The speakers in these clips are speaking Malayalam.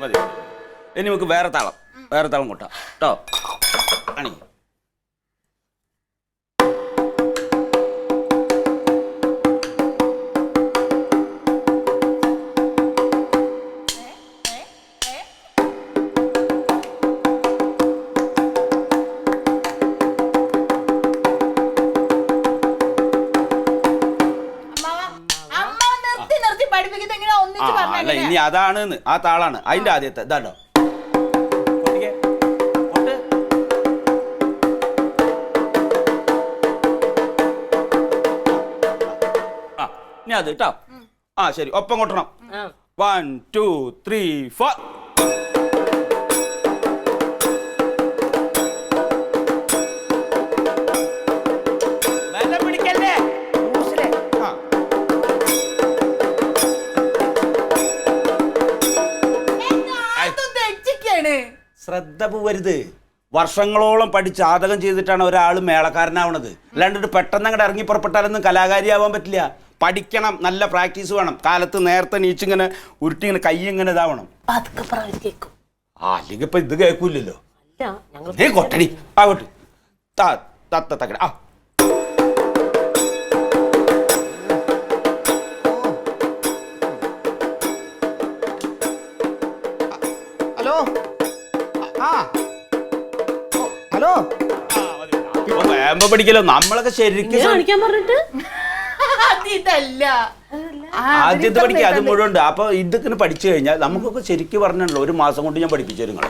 മതി മതി. ഇനി നമുക്ക് വേറെ താളം കൊട്ടാം കേട്ടോ. അണി അല്ല, ഇനി അതാണ് ആ താളാണ് അതിന്റെ ആദ്യത്തെ ഇതാണ്ടോ. ഇനി അത് കേട്ടോ. ആ ശരി, ഒപ്പം കൊട്ടണം. 1 2 3 4. ശ്രദ്ധ പോവരുത്. വർഷങ്ങളോളം പഠിച്ച് ആതകം ചെയ്തിട്ടാണ് ഒരാൾ മേളക്കാരനാവണത്. അല്ലാണ്ട് പെട്ടെന്ന് അങ്ങോട്ട് ഇറങ്ങി പുറപ്പെട്ടാലൊന്നും കലാകാരിയാവാൻ പറ്റില്ല. പഠിക്കണം, നല്ല പ്രാക്ടീസ് വേണം. കാലത്ത് നേരത്തെ നീച്ചിങ്ങനെ ഉരുട്ടി ഇങ്ങനെ കൈ ഇങ്ങനെ ഇതാവണം. അല്ലെങ്കിൽ ഇപ്പൊ ഇത് കേൾക്കൂലല്ലോ. കൊട്ടടി ആവട്ടെ. തത്തക്കട ആ ഹലോ വേമ്പ പഠിക്കലോ. നമ്മളൊക്കെ ശരിക്കും ആദ്യത്തെ പഠിക്കുക അത് മുഴുവൻ ഉണ്ട്. അപ്പൊ ഇതൊക്കെ പഠിച്ചു കഴിഞ്ഞാൽ നമുക്കൊക്കെ ശരിക്കും പറഞ്ഞല്ലോ 1 മാസം കൊണ്ട് ഞാൻ പഠിപ്പിച്ചു തരും.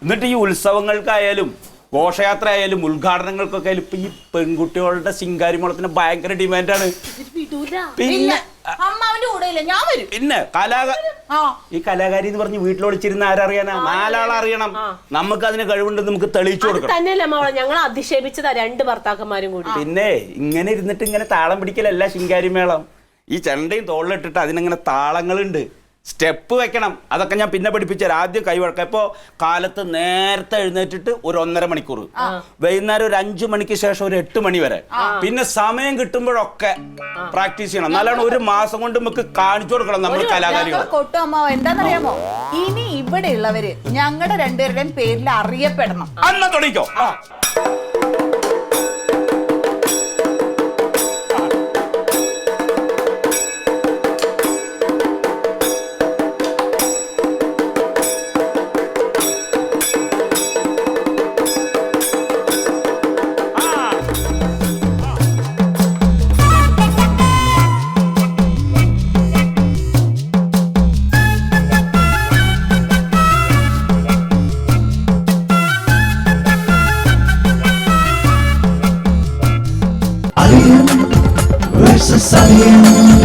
എന്നിട്ട് ഈ ഉത്സവങ്ങൾക്കായാലും ഘോഷയാത്ര ആയാലും ഉദ്ഘാടനങ്ങൾക്കൊക്കെ ആയാലും ഇപ്പൊ ഈ പെൺകുട്ടികളുടെ ശിങ്കാരിമോളത്തിന് ഭയങ്കര ഡിമാൻഡാണ്. പിന്നെ ഈ കലാകാരി എന്ന് പറഞ്ഞ് വീട്ടിൽ ഒളിച്ചിരുന്ന ആരറിയാനാ? 4 ആൾ അറിയണം. നമുക്ക് അതിന് കഴിവുണ്ട്, നമുക്ക് തെളിയിച്ചു കൊടുക്കണം. ഞങ്ങൾ അധിക്ഷേപിച്ചതാ 2 ഭർത്താക്കന്മാരും കൂടി. പിന്നെ ഇങ്ങനെ ഇരുന്നിട്ട് ഇങ്ങനെ താളം പിടിക്കലല്ല ശിങ്കാരിമേളം. ഈ ചെണ്ടയും തോളിലിട്ടിട്ട് അതിനിങ്ങനെ താളങ്ങളുണ്ട്, സ്റ്റെപ്പ് വെക്കണം. അതൊക്കെ ഞാൻ പിന്നെ പഠിപ്പിച്ചാൽ. ആദ്യം കൈവഴക്കം. ഇപ്പോൾ കാലത്ത് നേരത്തെ എഴുന്നേറ്റിട്ട് ഒരു 1.5 മണിക്കൂർ, വൈകുന്നേരം ഒരു 5 മണിക്ക് ശേഷം ഒരു 8 മണി വരെ, പിന്നെ സമയം കിട്ടുമ്പോഴൊക്കെ പ്രാക്ടീസ് ചെയ്യണം. എന്നാലാണ് 1 മാസം കൊണ്ട് നമുക്ക് കാണിച്ചു കൊടുക്കണം നമ്മൾ കലാകാരികൾ. എന്താണെന്നറിയാമോ, ഇനി ഇവിടെ ഉള്ളവര് ഞങ്ങളുടെ 2 പേരുടെയും പേരിൽ അറിയപ്പെടണം. അന്ന് തുടങ്ങിക്കോ. Alien versus alien.